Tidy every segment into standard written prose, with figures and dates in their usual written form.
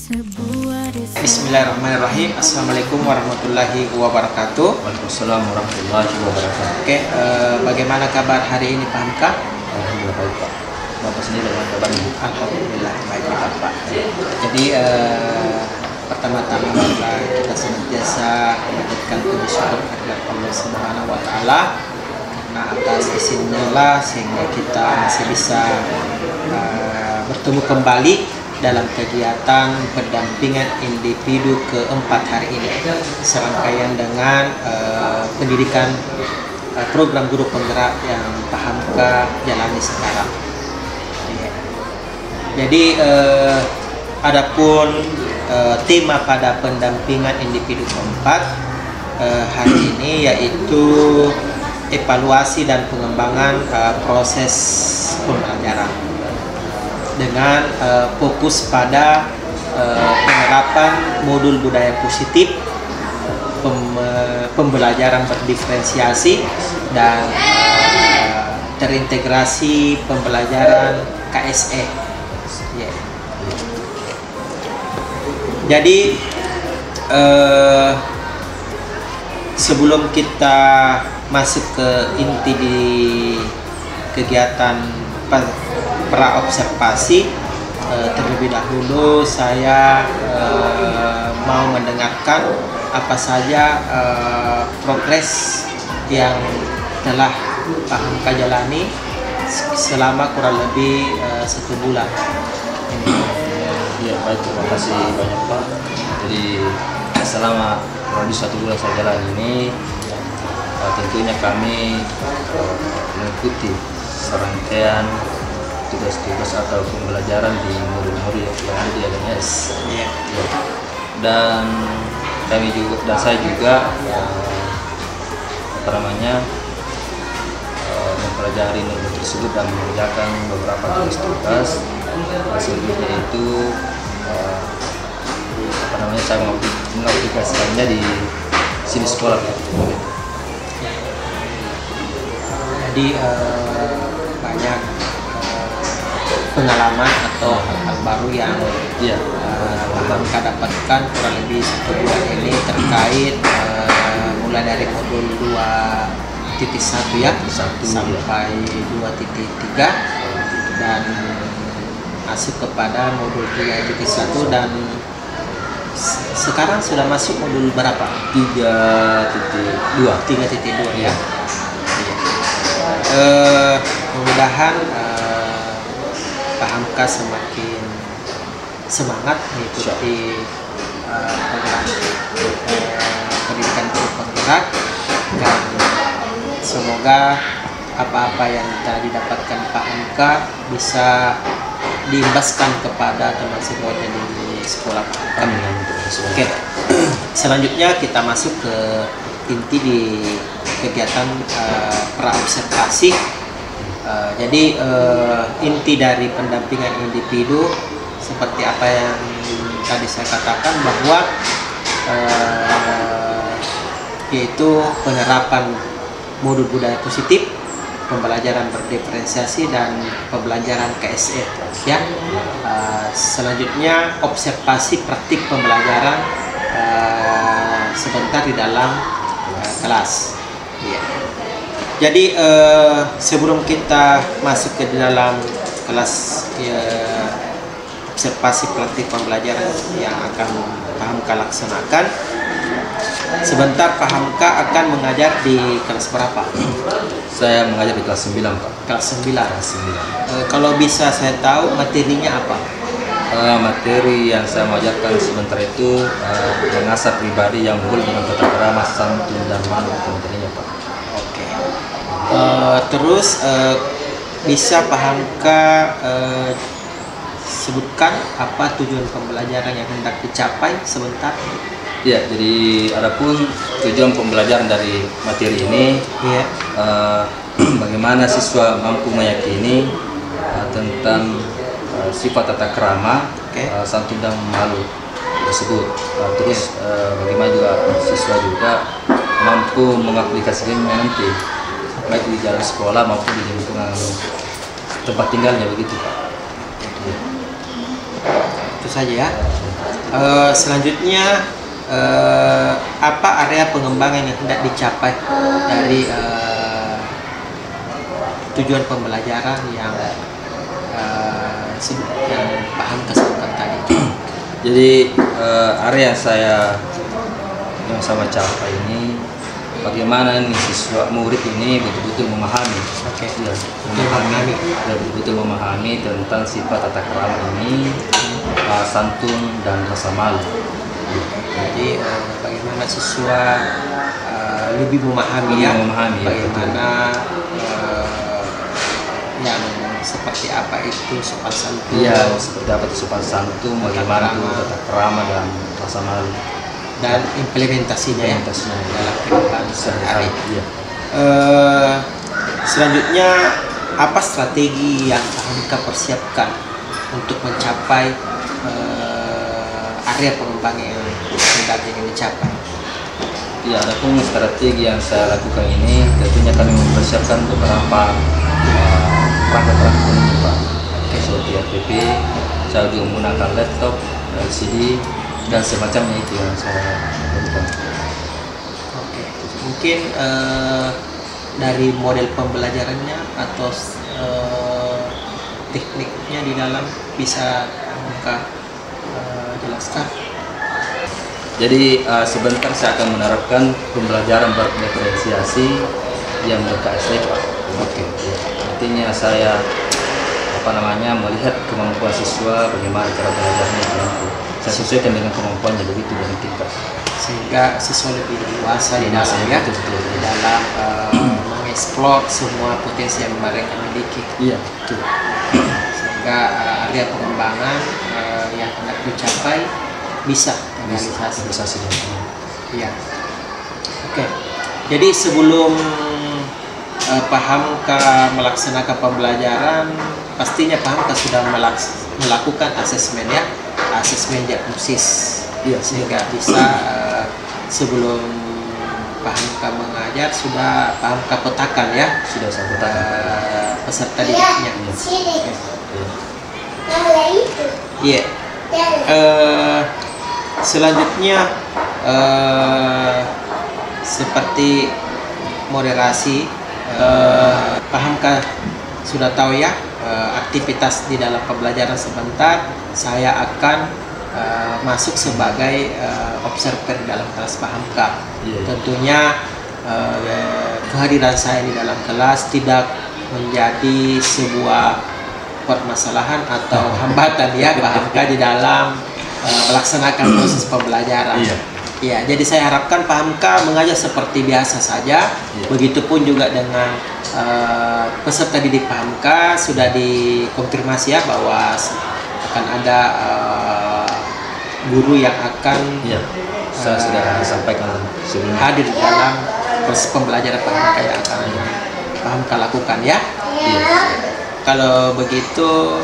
Bismillahirrahmanirrahim. Assalamualaikum warahmatullahi wabarakatuh. Waalaikumsalam warahmatullahi wabarakatuh. Oke, bagaimana kabar hari ini Pak Hamka? Alhamdulillah baik Pak. Bapak sendiri bagaimana kabarnya? Alhamdulillah baik Pak. Jadi pertama-tama kita senantiasa memanjatkan puji syukur kehadirat Allah Subhanahu Wa Taala, karena atas izinnya lah sehingga kita masih bisa bertemu kembali dalam kegiatan pendampingan individu keempat hari ini, serangkaian dengan pendidikan program guru penggerak yang Pak Hamka jalani sekarang. Jadi adapun tema pada pendampingan individu keempat hari ini yaitu evaluasi dan pengembangan proses pembelajaran dengan fokus pada penerapan modul budaya positif, pembelajaran berdiferensiasi, dan terintegrasi pembelajaran KSE. Jadi sebelum kita masuk ke inti di kegiatan praobservasi, terlebih dahulu saya mau mendengarkan apa saja progres yang telah Pak Hamka jalani selama kurang lebih 1 bulan. Ya baik, terima kasih banyak Pak. Jadi selama kurang lebih 1 bulan saya jalan ini, tentunya kami mengikuti serangkaian tugas-tugas atau pembelajaran di modul-modul yang ada di LMS. Dan kami juga, dan saya juga mempelajari modul tersebut dan mengerjakan beberapa tugas-tugas. Selanjutnya itu saya mengaplikasikannya di sini sekolah. Jadi banyak pengalaman atau hal-hal baru yang Pak Hamka dapatkan kurang lebih 1 bulan ini terkait mulai dari modul 2.1 ya sampai 2.3 dan masuk kepada modul 3.1 dan sekarang sudah masuk modul berapa? 3.2 ya. Mudah-mudahan Pak Hamka semakin semangat mengikuti program pendidikan guru penggerak, dan semoga apa-apa yang telah didapatkan Pak Hamka bisa diimbaskan kepada teman sejawatnya di sekolah Pak Hamka. Oke, selanjutnya kita masuk ke inti di kegiatan praobservasi. Jadi inti dari pendampingan individu seperti apa yang tadi saya katakan, bahwa yaitu penerapan modul budaya positif, pembelajaran berdiferensiasi, dan pembelajaran KSE ya. Selanjutnya observasi praktik pembelajaran sebentar di dalam kelas. Jadi sebelum kita masuk ke dalam kelas observasi praktik pembelajaran yang akan Pak Hamka laksanakan, sebentar Pak Hamka akan mengajar di kelas berapa? Saya mengajar di kelas 9 Pak. Kelas 9. Kalau bisa saya tahu materinya apa? Materi yang saya mengajarkan sebentar itu mengasah pribadi yang unggul dengan tata krama, santun, dan malu materinya Pak. Oke. Terus bisa Pak Hamka sebutkan apa tujuan pembelajaran yang hendak dicapai sebentar? Ya, jadi adapun tujuan pembelajaran dari materi ini, bagaimana siswa mampu meyakini tentang sifat tata krama, santun, dan malu tersebut. Terus bagaimana juga siswa juga mampu mengaplikasikannya nanti baik di jalan sekolah maupun di lingkungan tempat tinggalnya, begitu Pak. itu saja ya. Selanjutnya apa area pengembangan yang hendak dicapai dari tujuan pembelajaran yang paham kesebutkan tadi? Jadi area yang saya capai ini bagaimana nih siswa murid ini betul-betul memahami, ya, betul-betul memahami tentang sifat tata krama ini, santun dan rasa malu. Jadi bagaimana siswa lebih memahami bagaimana yang seperti apa itu sopan santun. Iya, seperti apa itu sopan santun, bagaimana itu tata krama dan rasa malu. Dan implementasinya dalam kehidupan sehari-hari. Iya. Selanjutnya apa strategi yang Hamka persiapkan untuk mencapai area pengembangan yang hendak ingin dicapai? Ya, ada pun strategi yang saya lakukan ini tentunya kami mempersiapkan beberapa perangkat-perangkat penunjuk Pak, seperti RPP, saya juga menggunakan laptop, LCD dan semacamnya itu yang saya lakukan. Oke, mungkin dari model pembelajarannya atau tekniknya di dalam bisa Hamka jelaskan? Jadi sebentar saya akan menerapkan pembelajaran berdiferensiasi yang BKSD Pak. Oke. Artinya saya melihat kemampuan siswa, bagaimana cara belajarnya itu. Saya sesuaikan dengan kemampuannya begitu dari tingkat. Sehingga siswa lebih dewasa di dalam ya, di dalam mengeksplor semua potensi yang mereka miliki. Iya, betul. Sehingga area pengembangan yang hendak dicapai bisa realisasi. Iya. Oke. Jadi sebelum Hamka melaksanakan pembelajaran, pastinya Hamka sudah melakukan asesmen ya, asesmen diagnosis. Iya. Sehingga bisa sebelum Hamka mengajar sudah Hamka petakan ya. Sudah saya petakan peserta didiknya. Iya. Selanjutnya seperti moderasi, Hamka sudah tahu ya, aktivitas di dalam pembelajaran sebentar saya akan masuk sebagai observer dalam kelas Hamka. Tentunya kehadiran saya di dalam kelas tidak menjadi sebuah permasalahan atau hambatan ya Hamka di dalam melaksanakan proses pembelajaran. Ya, jadi saya harapkan Hamka mengajar seperti biasa saja. Begitupun juga dengan peserta didik Hamka sudah dikonfirmasi ya bahwa akan ada guru yang akan saya sudah sampaikan sebelumnya hadir dalam proses pembelajaran Hamka yang akan Hamka lakukan ya. Kalau begitu,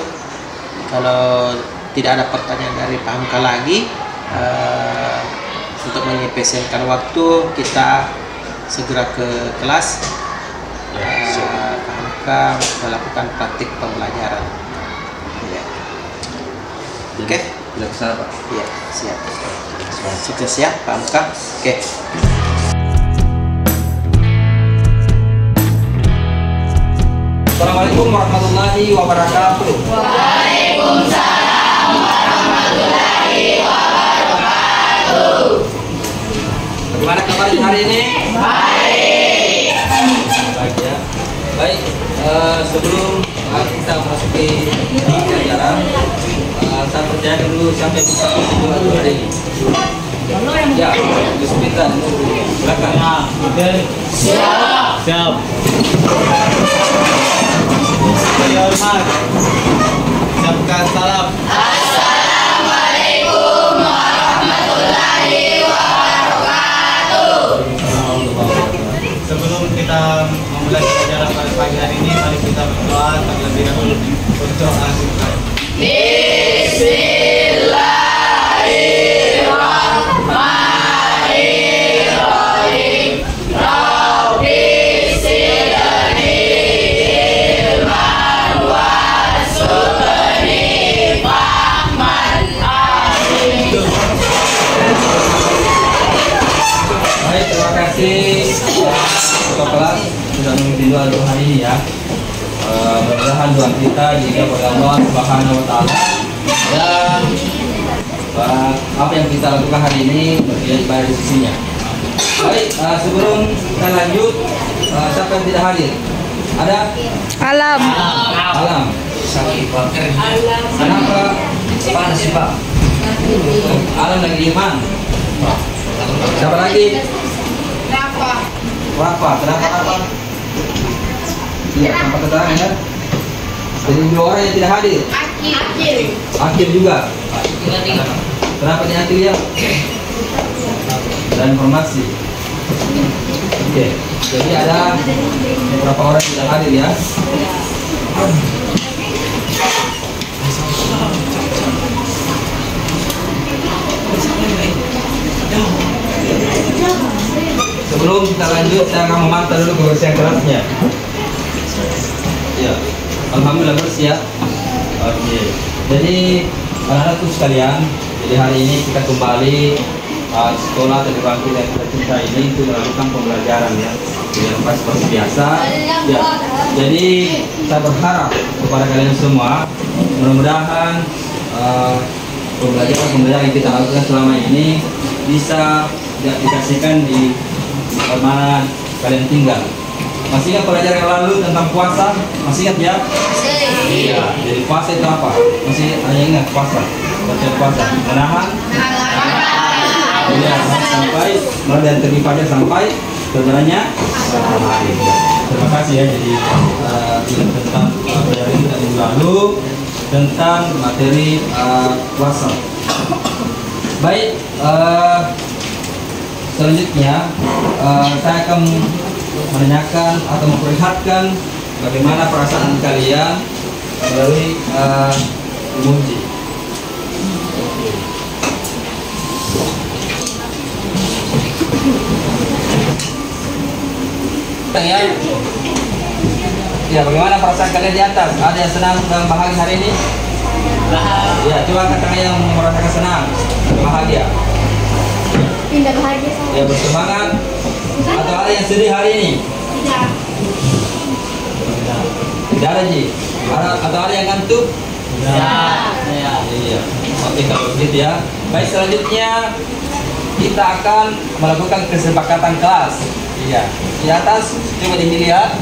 kalau tidak ada pertanyaan dari Hamka lagi, untuk menyelesaikan waktu kita segera ke kelas. Hamka melakukan praktik pembelajaran. Oke, kita kesana Pak. Iya, siap. Sukses ya Pak Hamka. Oke. Assalamualaikum warahmatullahi wabarakatuh. Waalaikumsalam warahmatullahi wabarakatuh. Bagaimana kabarnya hari ini? Baik. Baik ya. Baik, sebelum kita memasuki pelajaran, saya percayakan dulu sampai bisa dulu hari ini. Ya, bismillah dulu. Silakan. Siap. Siap. Saya hormat. Siapkan salam. Assalamualaikum warahmatullahi wabarakatuh. Sebelum kita memulai pelajaran pada pagi hari ini, mari kita berdoa terlebih dahulu untuk akhir. Bismillahirrahmanirrahim. Rabbi zidni ilman warzuqni fahma. doa hari ini ya. Mudah-mudahan doa kita dijawab oleh Allah Subhanahu wa taala, dan apa yang kita lakukan hari ini menjadi baik di sisinya. Baik, sebelum kita lanjut, siapa yang tidak hadir? Ada? Alam. Alam. Sakit Pak. Kenapa? Panas sih Pak. Alam lagi iman. Siapa lagi? Rafa. Kenapa Rafa? Iya, tanpa keterangan ya. Jadi 2 orang yang tidak hadir. Akhir juga. Kenapa ini akhir ya? Dan informasi. Oke. Jadi ada beberapa orang yang tidak hadir ya. Sebelum kita lanjut, saya akan memantau dulu kebersihan kelasnya. Ya, alhamdulillah bersih ya. Oke. Jadi anak-anakku sekalian, jadi hari ini kita kembali sekolah dari bangku yang kita cinta ini untuk melakukan pembelajaran ya. Di tempat seperti biasa. Ya. Jadi saya berharap kepada kalian semua, mudah-mudahan pembelajaran yang kita lakukan selama ini bisa diaplikasikan di mana kalian tinggal. Masih ingat pelajaran yang lalu tentang puasa? Masih ingat ya? Iya. Jadi puasa itu apa? Masih hanya ingat puasa? Baca puasa. Menahan? Ya, sampai mulai dari terbit fajar sampai sebenarnya. Terima kasih ya. Jadi tentang pelajaran kita minggu lalu tentang materi puasa. Baik. Selanjutnya saya akan menanyakan atau memperlihatkan bagaimana perasaan kalian melalui emoji. Ya, bagaimana perasaan kalian di atas? Ada yang senang dan bahagia hari ini? Ya, coba katakan yang merasakan senang dan bahagia. Tidak bahagia. Ya, bersemangat. Atau ada yang sedih hari ini? Tidak ada Ji. Atau ada yang ngantuk? Iya. Oke, kalau begitu ya. Baik, selanjutnya kita akan melakukan kesepakatan kelas. Iya. Di atas coba dilihat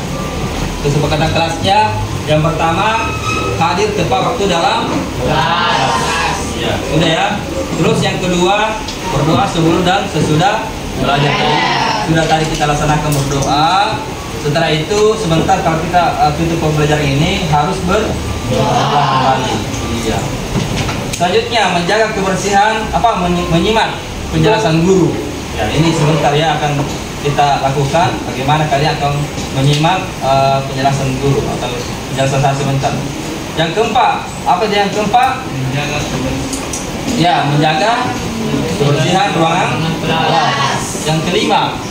kesepakatan kelasnya. Yang pertama, hadir tepat waktu dalam kelas. Ya, sudah ya. Terus yang kedua, berdoa sebelum dan sesudah belajar. Sudah tadi kita laksanakan berdoa. Setelah itu sebentar kalau kita tutup pembelajaran ini harus berdoa kembali. Iya. Selanjutnya menjaga kebersihan, menyimak penjelasan guru. Ya, ini sebentar ya akan kita lakukan. Bagaimana kalian akan menyimak penjelasan guru atau penjelasan saya sebentar. Yang keempat, apa yang keempat? Ya, menjaga kebersihan ruangan kelas. Yang kelima,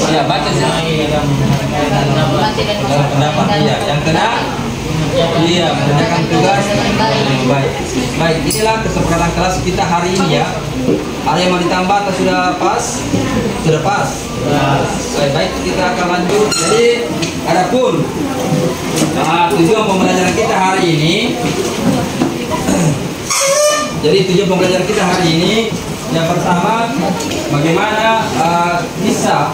ya baca pendapat ya. Yang keenam, iya mengerjakan tugas baik. Baik, inilah kesepakatan kelas kita hari ini ya. Ada yang mau ditambah atau sudah pas? Sudah pas. Baik, kita akan lanjut. Jadi, adapun tujuan pembelajaran kita hari ini. Jadi tujuan pembelajaran kita hari ini yang pertama, bagaimana bisa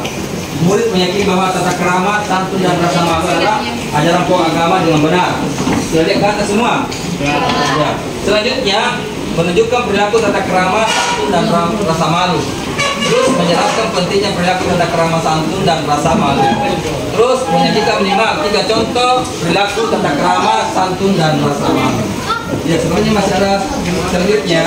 murid meyakini bahwa tata krama, santun dan rasa malu adalah ajaran pokok agama dengan benar. Sudah lihat kata semua? Ya. Selanjutnya, menunjukkan perilaku tata krama, santun dan rasa malu. Terus menjelaskan pentingnya perilaku tata krama, santun dan rasa malu. Terus menyajikan minimal 3 contoh perilaku tata krama, santun dan rasa malu. Ya, sebenarnya masih ada selanjutnya.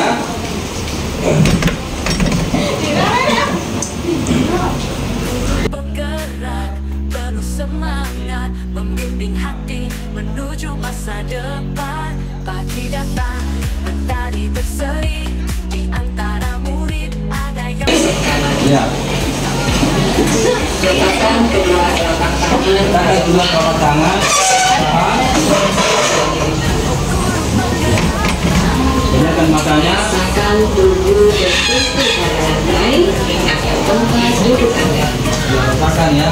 Bergerak penuh semangat, membimbing hati menuju masa depan. Pagi datang, mentari berseri, di antara murid ada yang Ya. Kita akan dua telapak tangan. Gunakan matanya. Rasakan tubuh berpusat pada lantai, tempat duduk Anda. Rasakan ya.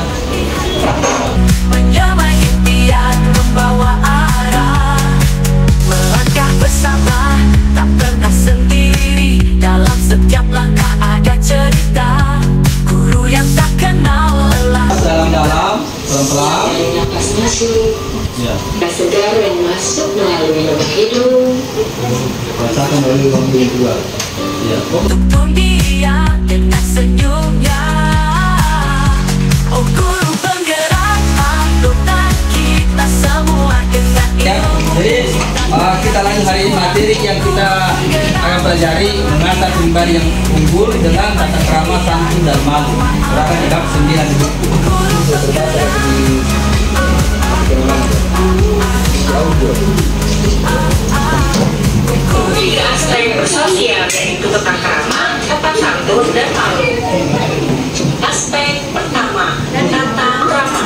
Ya. Gas segar yang masuk melalui lubang hidung. Rasakan melalui lubang hidung juga. Ya. Tuntun dia dengan senyumnya. Oh guru penggerak anggota kita semua dengan Ya, jadi kita lanjut hari ini materi yang kita akan pelajari mengantar pribadi yang unggul dengan tata krama, santun dan malu. Berapa di bab 9 di buku. Tiga aspek bersosial yaitu tata krama, tata santun, dan malu. Aspek pertama, tata krama.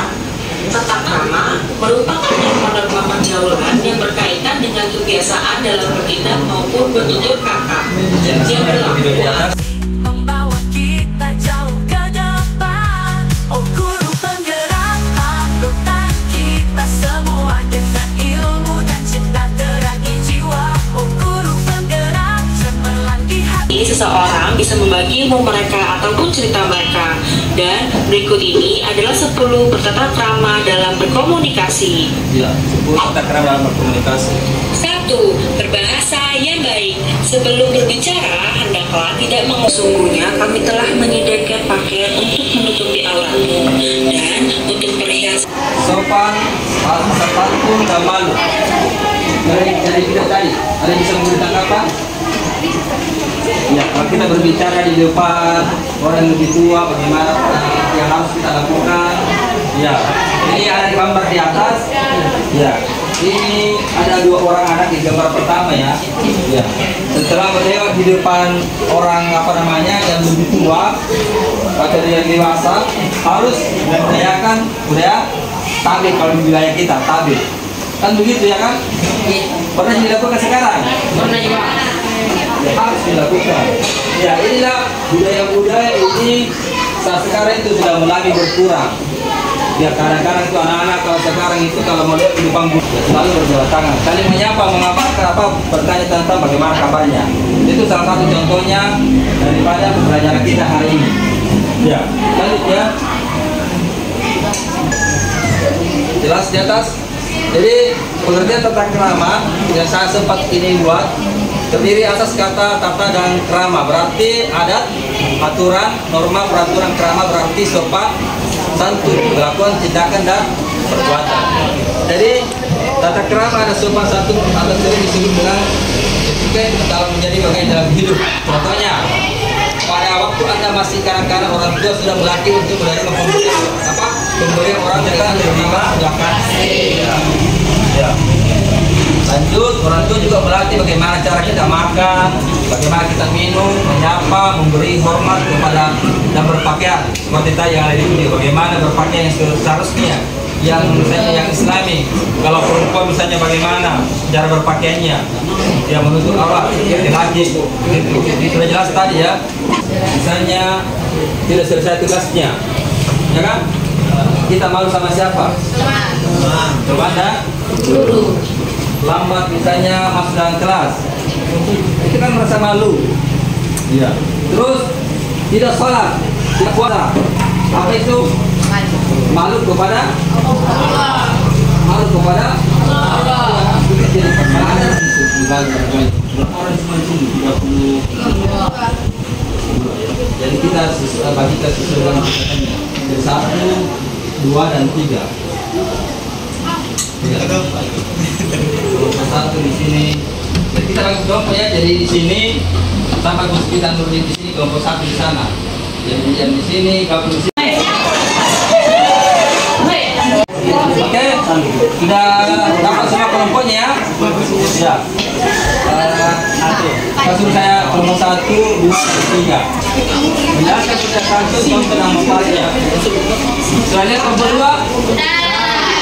Tata krama merupakan norma pergaulan yang berkaitan dengan kebiasaan dalam bertindak maupun bertutur kata yang berlaku. membawa kita jauh ke depan. Oh guru penggerak anggota kita semua dengan ilmu dan cinta terangi jiwa. Oh guru penggerak cemerlang di hati. Seseorang bisa membagi ilmu mereka ataupun cerita mereka. Dan berikut ini adalah 10 bertata krama dalam berkomunikasi. Ya, 10 tata krama dalam berkomunikasi. 1. Berbahasa yang baik. Sebelum berbicara, hendaklah tidak sungguhnya kami telah menyediakan pakaian untuk menutupi auratmu dan untuk perhiasan. Sopan, santun dan malu. Dari kita tadi, ada yang bisa menggunakan apa? Ya, kalau kita berbicara di depan orang yang lebih tua, bagaimana yang harus kita lakukan? Ya, ini ada gambar di atas. Ya, ini ada 2 orang anak di gambar pertama ya. Ya, setelah berlewat di depan orang yang lebih tua atau yang dewasa, harus memperdayakan budaya tabir kalau di wilayah kita tabir. Kan begitu ya kan? Pernah dilakukan sekarang? Pernah juga. Harus dilakukan. Ya, inilah budaya-budaya ini saat sekarang itu sudah mulai berkurang. Ya, kadang-kadang itu anak-anak kalau sekarang itu kalau mau lihat di depan selalu berjabat tangan, saling menyapa, mengabarkan apa, bertanya tentang bagaimana kabarnya. Itu salah satu contohnya daripada pembelajaran kita hari ini. Ya, lanjut ya. Jelas di atas. Jadi pengertian tata krama yang saya sempat ini buat terdiri atas kata tata dan krama, berarti adat, aturan, norma, peraturan. Krama berarti sopan, santun, perlakuan, tindakan dan perbuatan. Jadi tata krama ada sopan, santun atau sering disebut dengan etiket dalam menjadi bagian dalam hidup. Contohnya, pada waktu Anda masih kanak-kanak, orang tua sudah melatih untuk menerima pemberian orang dengan menerima belakang. Ya. Lanjut, orang tua juga melatih bagaimana cara kita makan, bagaimana kita minum, menyapa, memberi hormat kepada dan berpakaian. Seperti tadi yang ada di video, bagaimana berpakaian yang seharusnya, yang misalnya yang Islami. Kalau perempuan misalnya bagaimana cara berpakaiannya, yang menutup aurat, laki-laki. Itu sudah jelas tadi ya. Misalnya tidak selesai tugasnya, ya kan? Kita malu sama siapa? Coba Anda. Guru. Lambat misalnya masuk dalam kelas, itu kan merasa malu. Iya. Terus tidak sholat, tidak puasa, apa itu? Malu kepada Allah. Malu kepada Allah. Jadi kita bagikan sesuai dengan 1, 2, dan 3. Satu di sini. Jadi kita bagi kelompok ya. Jadi di sini sampai kita berdiri di sini, kelompok 1 di sana. Jadi yang di sini, kelompok di sini. Oke, sudah dapat semua kelompoknya ya. Ya. Kasus saya kelompok 1, 2, 3. Jelaskan sudah 1 contoh nama pasalnya. Selanjutnya kelompok 2.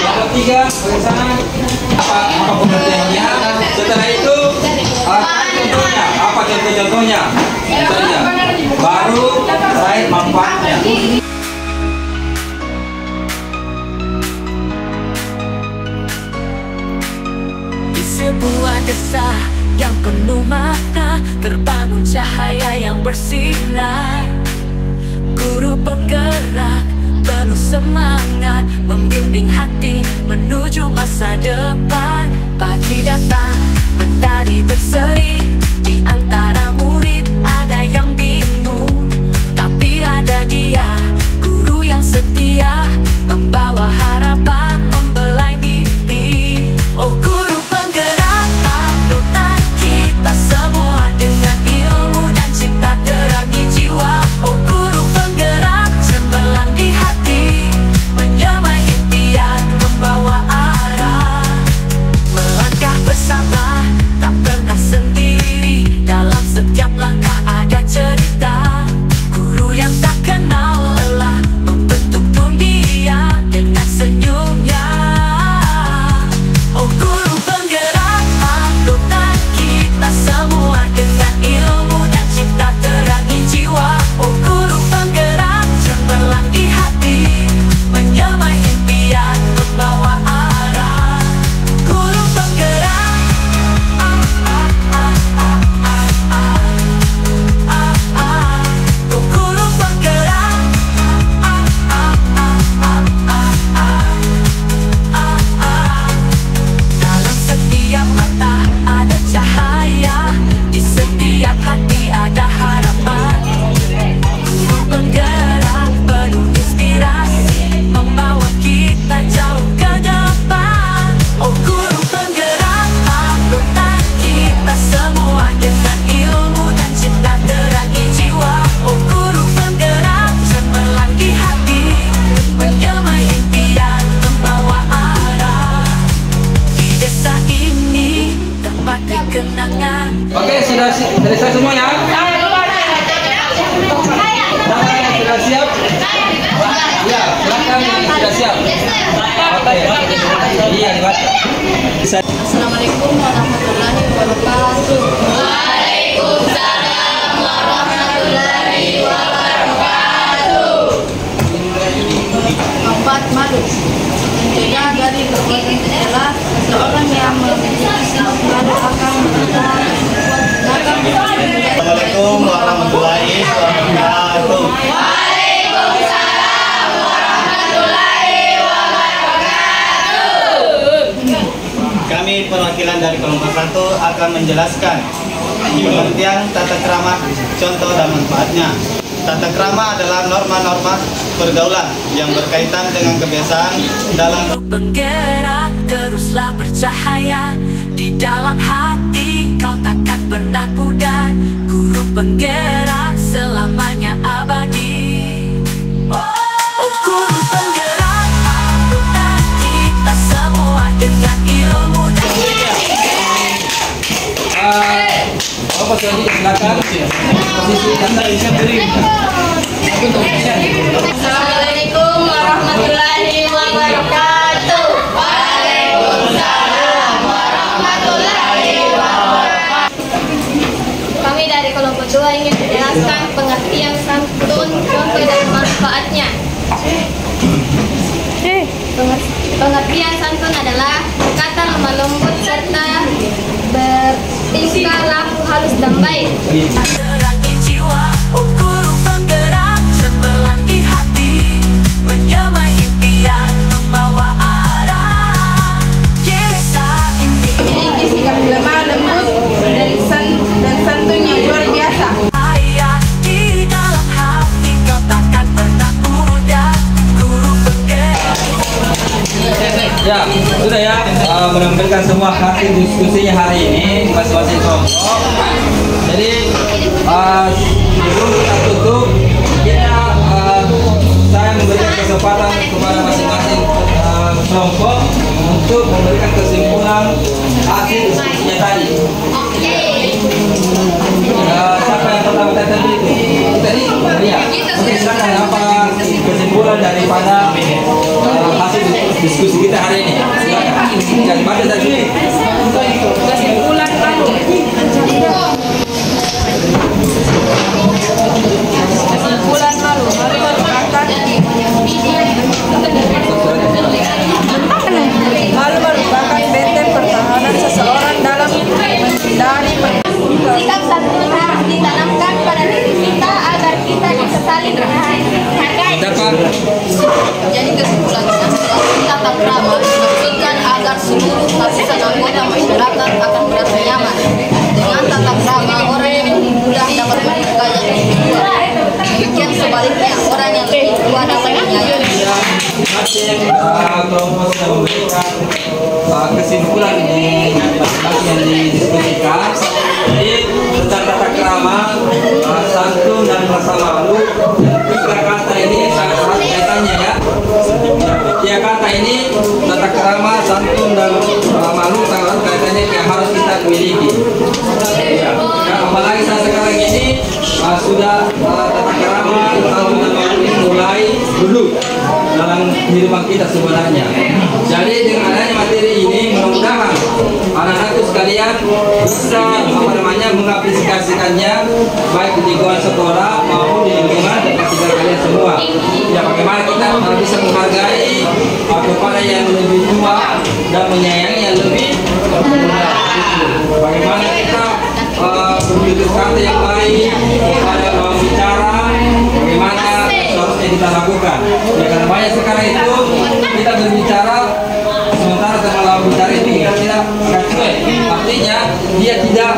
Kelompok 3 ke sana. Apa pengertiannya? Setelah itu contohnya, apa contoh-contohnya? Misalnya, baru terkait manfaatnya. Di sebuah desa yang penuh makna, terbangun cahaya yang bersinar. Guru penggerak penuh penuh semangat, membimbing hati menuju masa depan. Pagi datang, mentari berseri, di antara murid ada yang bingung, tapi ada dia, guru yang setia, membawa harapan, membelai mimpi. Oh guru penggerak panutan kita semua, dengan ilmu dan cinta terangi jiwa. Oh guru penggerak cemerlang di hati, menyamai impian, membawa arah. Melangkah bersama, tak pernah sendiri, dalam setiap langkah ada cerita. Guru yang tak kenal lelah, membentuk dunia dengan senyumnya. Oh guru penggerak panutan kita semua, dengan ilmu dan cinta terangi jiwa. Oh guru penggerak cemerlang di hati, menyamai impian, membawa arah. Guru penggerak, oh guru penggerak, dalam setiap mata ada cahaya, di setiap hati ada harapan. Guru penggerak penuh inspirasi, membawa kita jauh ke depan. Oh guru penggerak panutan kita semua, dengan ilmu dan cinta terangi jiwa. Oh guru penggerak cemerlang di hati, menyamai impian, membawa arah. Di desa ini tempat kenangan. Oke, sudah selesai semua ya? Sudah siap? Ya, silakan sudah siap. Iya, dibaca. Assalamualaikum warahmatullahi wabarakatuh. Waalaikumsalam warahmatullahi wabarakatuh. 4. Malu. Mencegah dari perbuatan tercela. Seorang yang memiliki sifat malu akan menentang Assalamualaikum warahmatullahi wabarakatuh. Waalaikumsalam warahmatullahi wabarakatuh. Kami perwakilan dari kelompok 1 akan menjelaskan pengertian tata krama, contoh dan manfaatnya. Tata krama adalah norma-norma pergaulan yang berkaitan dengan kebiasaan dalam Penggerak teruslah bercahaya, di dalam hati kau takkan pernah pudar. Guru penggerak selamanya abadi. Oh guru penggerak panutan kita semua, dengan ilmu dan Apa selanjutnya silakan. Posisi Assalamualaikum warahmatullahi wabarakatuh. Waalaikumsalam warahmatullahi wabarakatuh. Kami dari kelompok 2 ingin menjelaskan pengertian santun, contoh dan manfaatnya. Pengertian santun adalah kata lemah lembut serta bertingkah laku halus dan baik. terangi jiwa. Oh guru penggerak cemerlang di hati, menyamai impian, membawa arah. Desa ini Memiliki sikap lemah lembut dan santun yang luar biasa. ayah, di dalam hati kau takkan pernah mudah. Guru penggerak. Ya, sudah ya, menampilkan semua hasil diskusinya hari ini masing-masing kelompok. Jadi sebelum kita tutup, saya memberikan kesempatan kepada masing-masing kelompok untuk memberikan kesimpulan hasil diskusinya tadi. Siapa yang pertama tadi itu? Tadi, ya. Oke, silakan apa kesimpulan daripada hasil diskusi kita hari ini? Silakan. Jangan pada tadi. Kesimpulan malu. Kesimpulan malu. Malu merupakan benteng pertahanan seseorang dalam menghindari sikap santun harus ditanamkan pada diri kita agar kita bisa saling menghargai. Dapat kelompok sudah memberikan kesimpulan di masing-masing yang didiskusikan. Jadi tentang tata krama, santun dan rasa malu, tiga kata ini sangat erat kaitannya ya. Tiga kata ini tata krama, santun dan malu sangat erat kaitannya yang harus kita miliki. Ya, apalagi saat sekarang ini sudah tata krama, santun dan malu ini mulai dulu dalam kehidupan kita sebenarnya. Jadi dengan adanya materi ini mudah-mudahan anak-anakku sekalian bisa mengaplikasikannya baik di lingkungan sekolah maupun di lingkungan tempat tinggal kalian semua. Ya, bagaimana kita bisa menghargai kepada yang lebih tua dan menyayangi yang lebih muda. Bagaimana kita bertutur kata yang baik kepada lawan bicara, bagaimana seharusnya kita lakukan. Ya, karena banyak sekarang itu kita berbicara sementara teman lawan bicara itu tidak akan cuek. Artinya dia tidak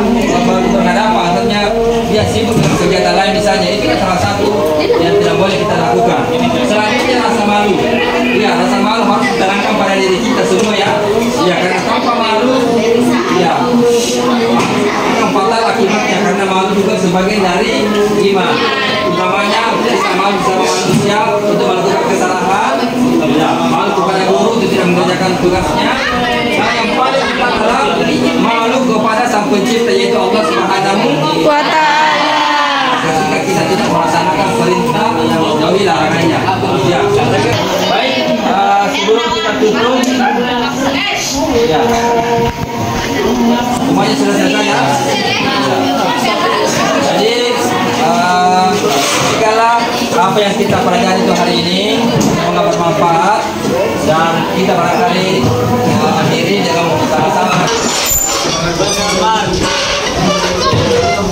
berhadapan, artinya dia sibuk dengan kegiatan lain misalnya. Itu kan salah satu yang tidak boleh kita lakukan. Selanjutnya rasa malu. Ya, rasa malu harus ditanamkan pada diri kita semua ya. Ya, karena tanpa malu, ya akan fatal akibatnya, karena malu juga sebagian dari iman. Utamanya kita malu sama manusia untuk melakukan kesalahan, ya, malu kepada guru untuk tidak mengerjakan tugasnya. Nah, yang paling utama adalah malu kepada Sang Pencipta, yaitu Allah Subhanahu wa Ta'ala. Ketika kita tidak melaksanakan perintah yang menjauhi larangannya. Ya, baik. Sebelum kita tutup, ya, semuanya sudah selesai ya. Jadi segala apa yang kita pelajari itu hari ini semoga bermanfaat dan kita barangkali akhiri dengan sama-sama.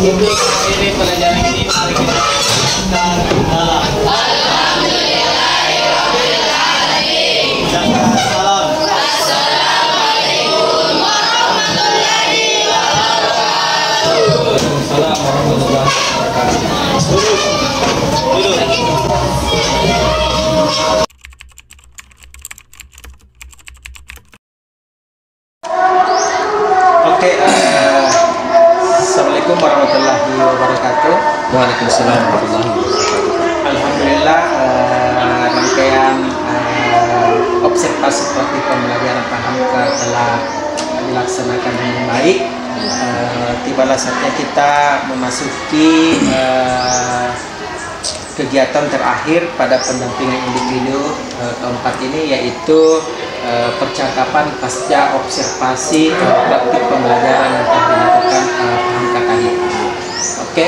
Ini pelajaran ini mari kita Oke, Assalamualaikum warahmatullahi wabarakatuh. Waalaikumsalam warahmatullahi wabarakatuh. Alhamdulillah, rangkaian observasi praktik pembelajaran Pahamka telah dilaksanakan dengan baik. Tibalah saatnya kita memasuki kegiatan terakhir pada pendampingan individu keempat ini, yaitu percakapan pasca observasi praktik pembelajaran yang telah dilakukan Pahamka tadi. Oke,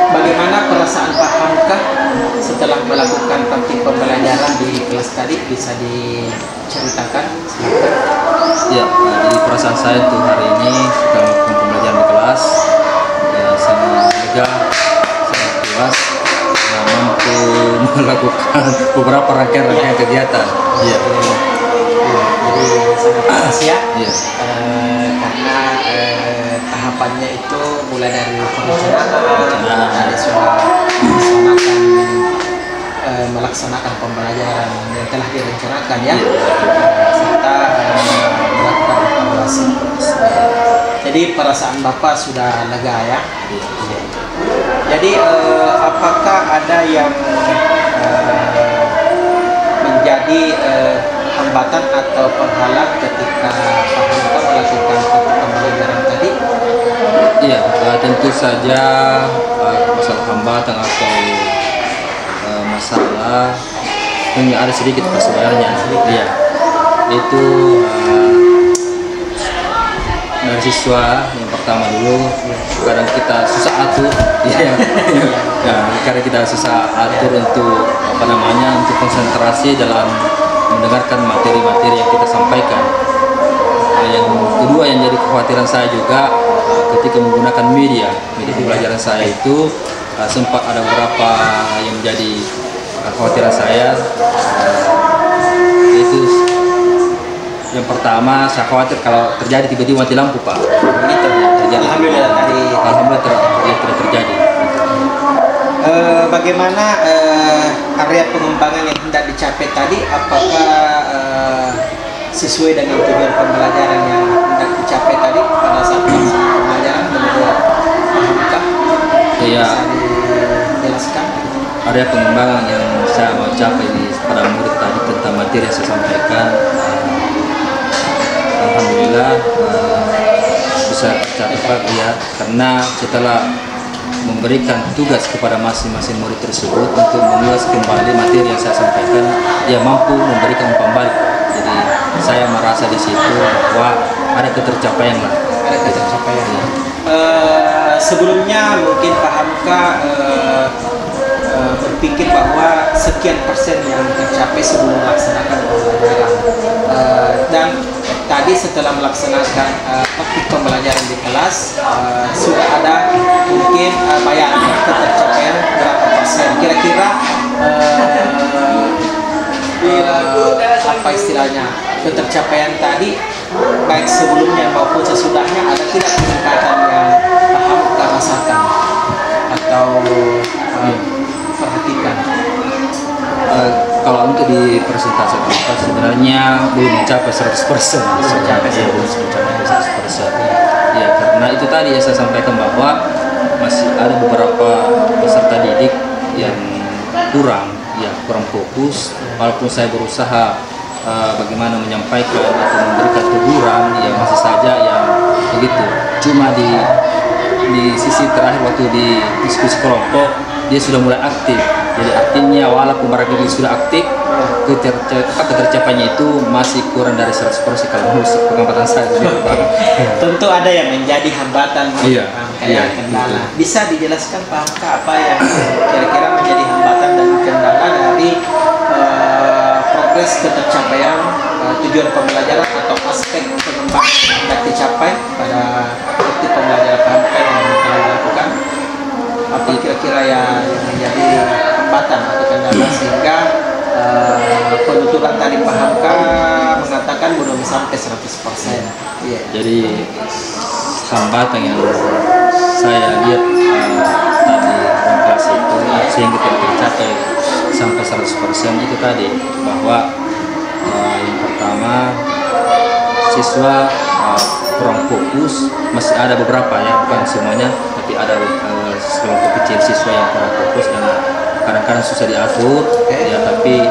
bagaimana perasaan Pahamka setelah melakukan praktik pembelajaran di kelas tadi, bisa diceritakan? Silakan. Ya, jadi perasaan saya tuh hari ini setelah melakukan pembelajaran di kelas, ya sangat lega, sangat puas, mampu melakukan beberapa rangkaian kegiatan. Iya. Jadi sangat puas ya. Iya. Karena tahapannya itu mulai dari perencanaan, dari sudah melaksanakan pembelajaran yang telah direncanakan ya, serta melakukan evaluasi. Jadi perasaan Bapak sudah lega ya. Jadi apakah ada yang menjadi hambatan atau penghalang ketika Pak Hamka melakukan pembelajaran tadi? Iya, tentu saja masalah hambatan atau masalah ini ada sedikit sebenarnya. Iya, itu dari siswa yang pertama dulu kadang kita susah atur, ya, karena kita susah atur untuk untuk konsentrasi dalam mendengarkan materi-materi yang kita sampaikan. Yang kedua yang jadi kekhawatiran saya juga ketika menggunakan media pembelajaran saya itu sempat ada beberapa yang menjadi kekhawatiran saya, yaitu yang pertama saya khawatir kalau terjadi tiba-tiba mati lampu, Pak. Begitu terjadi. Alhamdulillah tidak terjadi. Bagaimana area pengembangan yang hendak dicapai tadi apakah sesuai dengan tujuan pembelajaran yang hendak dicapai tadi pada saat pelaksanaan pembelajaran menurut pahamkah? Iya. Bisa dijelaskan? Ada pengembangan yang saya mau capai pada murid tadi tentang materi yang saya sampaikan. Alhamdulillah bisa tercapai Pak ya, karena setelah memberikan tugas kepada masing-masing murid tersebut untuk mengulas kembali materi yang saya sampaikan, dia mampu memberikan umpan balik. Jadi saya merasa di situ bahwa ada ketercapaian lah. Ada ketercapaian. Ya. Sebelumnya mungkin pahamkah berpikir bahwa sekian persen yang tercapai sebelum melaksanakan pembelajaran, dan tadi setelah melaksanakan topik pembelajaran di kelas sudah ada mungkin bayangan ketercapaian berapa persen kira-kira, apa istilahnya, ketercapaian tadi baik sebelumnya maupun sesudahnya, ada tidak peningkatan yang pahamkah rasakan atau perhatikan? Kalau untuk di persentase sebenarnya belum mencapai 100%. Belum mencapai 100%. Ya, karena itu tadi yang saya sampaikan bahwa masih ada beberapa peserta didik yang kurang fokus. Walaupun saya berusaha bagaimana menyampaikan atau memberikan teguran, ya masih saja yang begitu. Cuma di sisi terakhir waktu di diskusi kelompok dia sudah mulai aktif. Jadi artinya walaupun barangkali sudah aktif, ketercapaiannya itu masih kurang dari 100% kalau menurut pengamatan saya. Tentu ada yang menjadi hambatan, kendala. Gitu. Bisa dijelaskan Pak apa yang kira-kira menjadi hambatan dan kendala dari progres ketercapaian tujuan pembelajaran atau aspek pengembangan yang hendak dicapai pada waktu pembelajaran pahamkah yang telah dilakukan? Apa kira-kira yang menjadi hambatan atau kendala sehingga penuturan tadi pahamkah mengatakan belum sampai 100%? Yeah. Jadi hambatan yang saya lihat tadi dalam kelas itu sehingga tidak tercapai sampai 100% itu tadi bahwa yang pertama siswa kurang fokus, masih ada beberapa ya, bukan semuanya, tapi ada sekelompok kecil siswa yang kurang fokus dan kadang-kadang susah diatur ya, tapi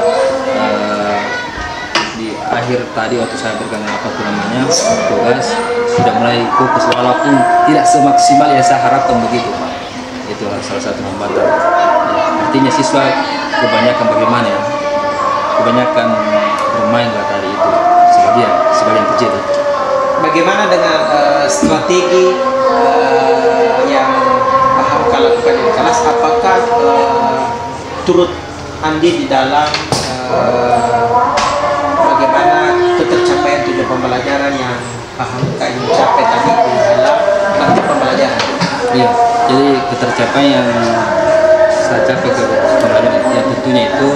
di akhir tadi waktu saya berikan tugas sudah mulai fokus walaupun tidak semaksimal yang saya harapkan begitu Pak. Itu salah satu hambatan ya, artinya siswa kebanyakan bagaimana ya, kebanyakan bermain lah tadi itu sebagian kecil. Bagaimana dengan strategi yang pahamkah lakukan di kelas? Apakah turut andil di dalam bagaimana ketercapaian tujuan pembelajaran yang pahamkah ingin capai tadi di dalam praktik pembelajaran? Iya, jadi ketercapaian yang saya capai ke pembelajaran ya tentunya itu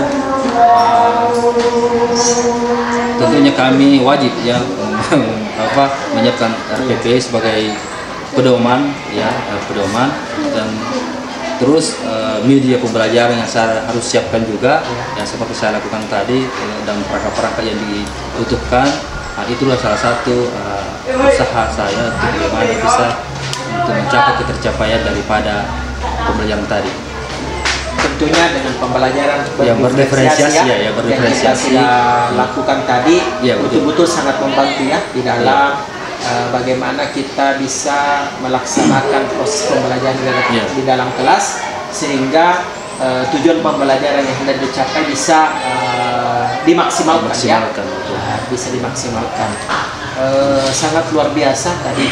tentunya kami wajib ya menyiapkan RPP sebagai pedoman ya, pedoman, dan terus media pembelajaran yang saya harus siapkan juga yang seperti saya lakukan tadi, dan perangkat-perangkat yang dibutuhkan. Itulah salah satu usaha saya untuk bagaimana bisa untuk mencapai ketercapaian daripada pembelajaran tadi. Tentunya dengan pembelajaran yang berdiferensiasi ya, berdiferensiasi yang kita lakukan tadi ya, betul-betul sangat membantu ya di dalam bagaimana kita bisa melaksanakan proses pembelajaran di dalam kelas sehingga tujuan pembelajaran yang hendak dicapai bisa dimaksimalkan ya, bisa dimaksimalkan. Sangat luar biasa tadi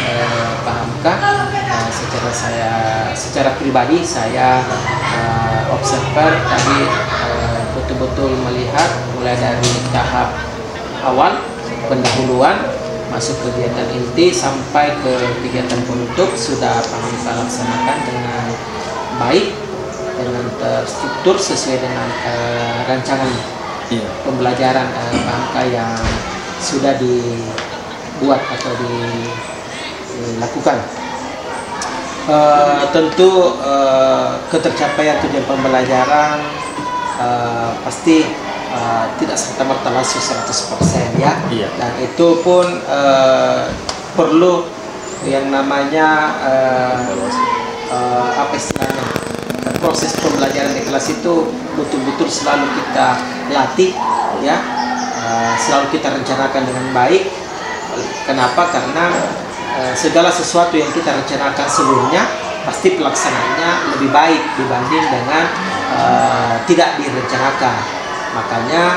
pahamkah. Secara pribadi saya observer tadi betul-betul melihat mulai dari tahap awal pendahuluan masuk kegiatan inti sampai ke kegiatan penutup sudah pahamkah laksanakan dengan baik, dengan terstruktur sesuai dengan rancangan pembelajaran pahamkah yang sudah dibuat atau dilakukan. Tentu ketercapaian tujuan pembelajaran pasti tidak serta-merta langsung 100% ya. Iya. Dan itu pun perlu yang namanya apa istilahnya, proses pembelajaran di kelas itu betul-betul selalu kita latih ya, selalu kita rencanakan dengan baik. Kenapa? Karena segala sesuatu yang kita rencanakan sebelumnya pasti pelaksanaannya lebih baik dibanding dengan tidak direncanakan. Makanya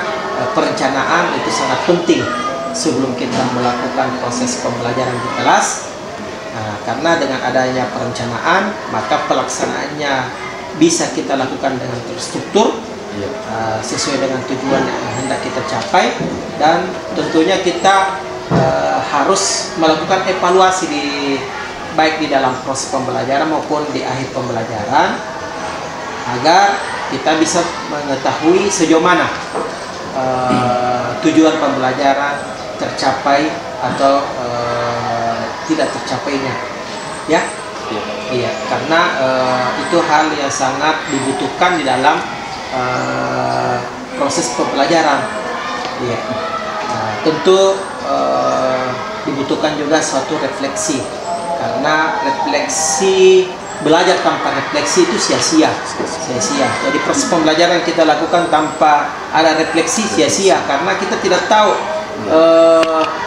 perencanaan itu sangat penting sebelum kita melakukan proses pembelajaran di kelas. Karena dengan adanya perencanaan, maka pelaksanaannya bisa kita lakukan dengan terstruktur, sesuai dengan tujuan yang hendak kita capai. Dan tentunya kita harus melakukan evaluasi baik di dalam proses pembelajaran maupun di akhir pembelajaran, agar kita bisa mengetahui sejauh mana tujuan pembelajaran tercapai atau tidak tercapainya ya. Iya, karena itu hal yang sangat dibutuhkan di dalam proses pembelajaran. Iya. Tentu dibutuhkan juga suatu refleksi, karena refleksi, belajar tanpa refleksi itu sia-sia. Jadi proses pembelajaran yang kita lakukan tanpa ada refleksi sia-sia, karena kita tidak tahu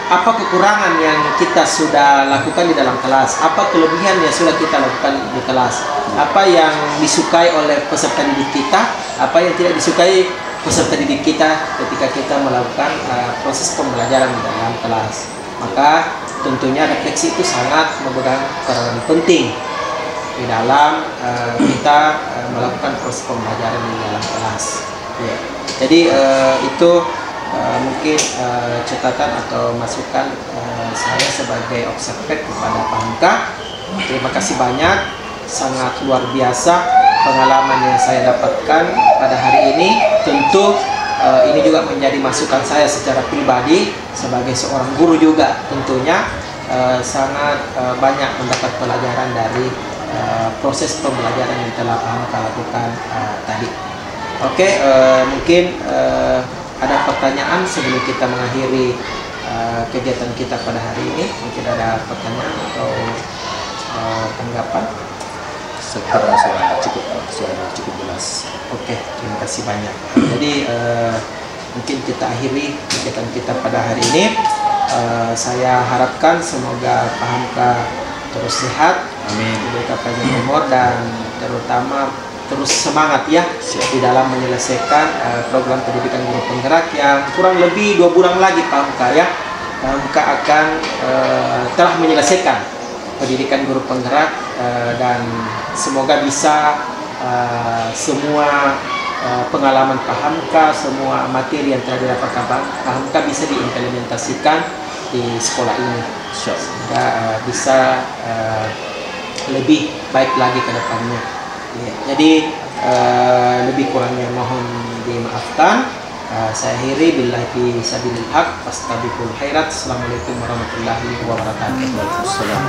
apa kekurangan yang kita sudah lakukan di dalam kelas, apa kelebihan yang sudah kita lakukan di kelas, apa yang disukai oleh peserta didik kita, apa yang tidak disukai peserta didik kita ketika kita melakukan proses pembelajaran di dalam kelas. Maka tentunya refleksi itu sangat memegang peranan penting di dalam kita melakukan proses pembelajaran di dalam kelas. Ya. Jadi itu mungkin catatan atau masukan saya sebagai observer kepada Pak Hamka. Terima kasih banyak, sangat luar biasa pengalaman yang saya dapatkan pada hari ini. Tentu ini juga menjadi masukan saya secara pribadi sebagai seorang guru juga, tentunya sangat banyak mendapat pelajaran dari proses pembelajaran yang telah Pak Hamka lakukan tadi. Oke, mungkin ada pertanyaan sebelum kita mengakhiri kegiatan kita pada hari ini. Mungkin ada pertanyaan atau tanggapan? Sudah cukup jelas. Oke, terima kasih banyak. Jadi mungkin kita akhiri kegiatan kita pada hari ini. Saya harapkan semoga Pak Hamka terus sehat, diberikan panjang umur, dan terutama terus semangat ya di dalam menyelesaikan program pendidikan guru penggerak yang kurang lebih 2 bulan lagi Pak Hamka ya. Pak Hamka akan telah menyelesaikan pendidikan guru penggerak, dan semoga bisa semua pengalaman Pak Hamka, semua materi yang telah didapatkan Pak Hamka bisa diimplementasikan di sekolah ini, sehingga bisa lebih baik lagi ke depannya. Ya, jadi lebih kurangnya mohon dimaafkan. Saya akhiri billahi sabilil haq fastabiqul khairat. Assalamualaikum warahmatullahi wabarakatuh. Waalaikumsalam.